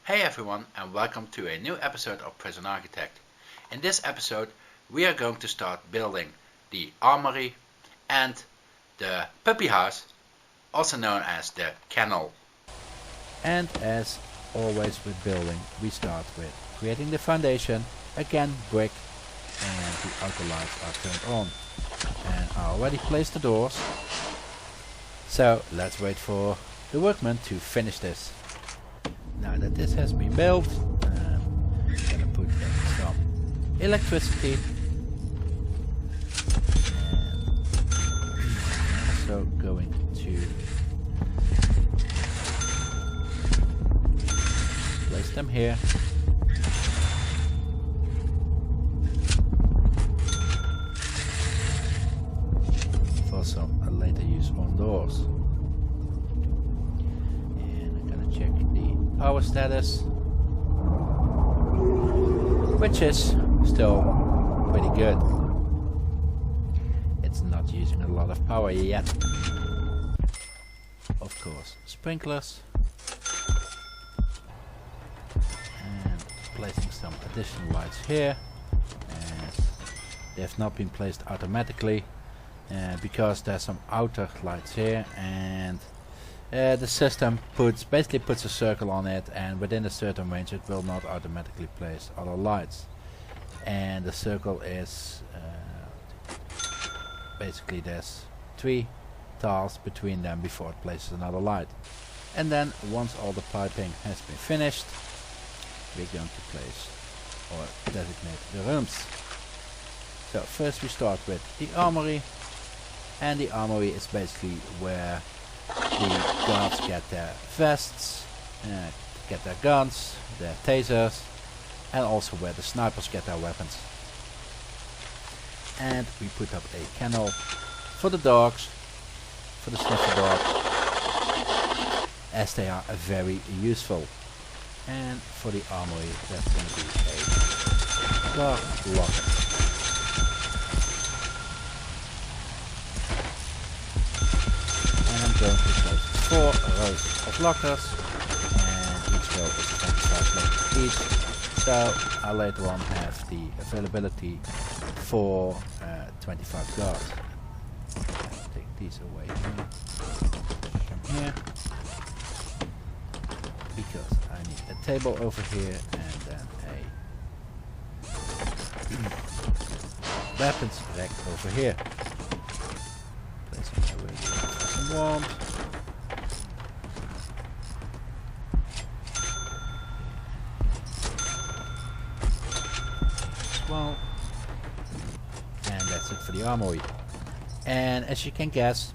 Hey everyone, and welcome to a new episode of Prison Architect. In this episode we are going to start building the Armory and the puppy house, also known as the Kennel. And as always with building, we start with creating the foundation, again brick, and the outer lights are turned on. And I already placed the doors, so let's wait for the workmen to finish this. Now that this has been built, I'm gonna put in some electricity, and also going to place them here. For some later use on doors. And I'm gonna check the power status, which is still pretty good. It's not using a lot of power yet. Of course, sprinklers. And placing some additional lights here. And they have not been placed automatically because there's some outer lights here, and the system basically puts a circle on it, and within a certain range it will not automatically place other lights. And the circle is basically there's 3 tiles between them before it places another light. And then once all the piping has been finished, we're going to place or designate the rooms. So first we start with the Armory, and the Armory is basically where the guards get their vests, get their guns, their tasers, and also where the snipers get their weapons. And we put up a kennel for the dogs, for the sniffer dog, as they are very useful. And for the Armory, that's going to be a guard locker. I'm going to place 4 rows of lockers, and each row is 25 lockers each, so I later on have the availability for 25 guards. I'll take these away from here, because I need a table over here and then a weapons rack over here. Placing my radio for some warmth. Well, and that's it for the Armory. And as you can guess,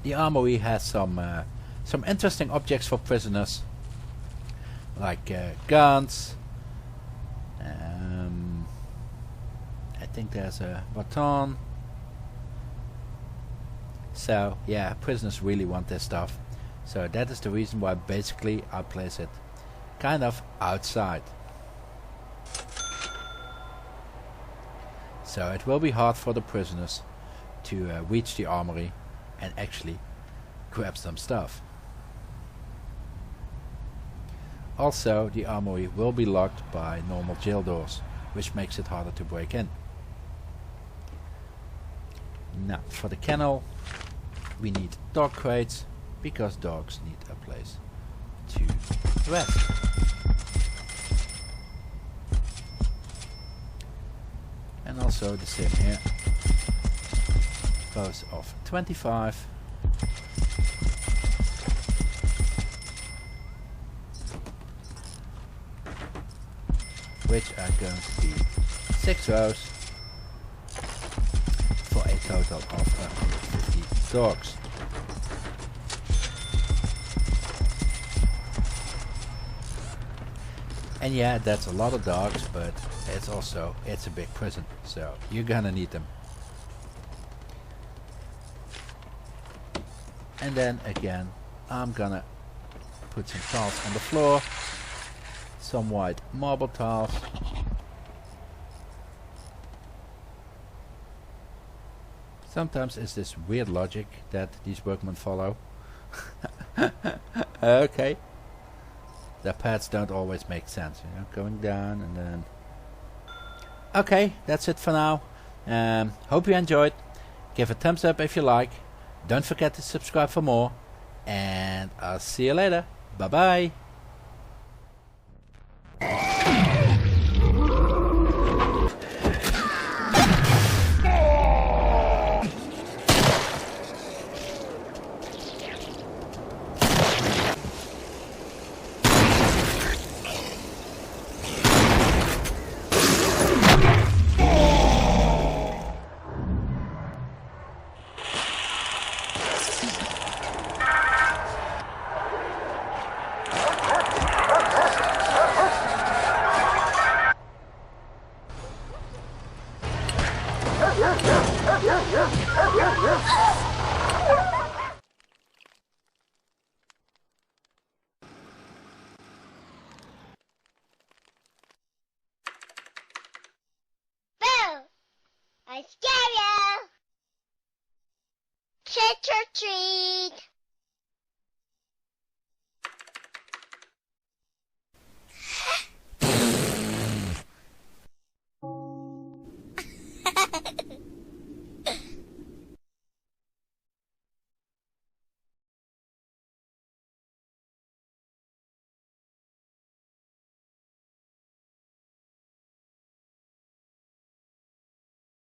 the Armory has some interesting objects for prisoners, like guns. I think there's a baton. So yeah, prisoners really want this stuff. So that is the reason why basically I place it kind of outside. So it will be hard for the prisoners to reach the Armory and actually grab some stuff. Also, the Armory will be locked by normal jail doors, which makes it harder to break in. Now, for the kennel, we need dog crates, because dogs need a place to rest. And also the same here, rows of 25. Which are going to be 6 rows for a total of 150 dogs. And yeah, that's a lot of dogs, but it's a big prison, so you're gonna need them. And then again, I'm gonna put some tiles on the floor, some white marble tiles, Sometimes it's this weird logic that these workmen follow. Okay. their paths don't always make sense. You know, going down and then. Okay, that's it for now. Hope you enjoyed. Give a thumbs up if you like. Don't forget to subscribe for more. And I'll see you later. Bye bye. Boo! I scare you! Trick or treat!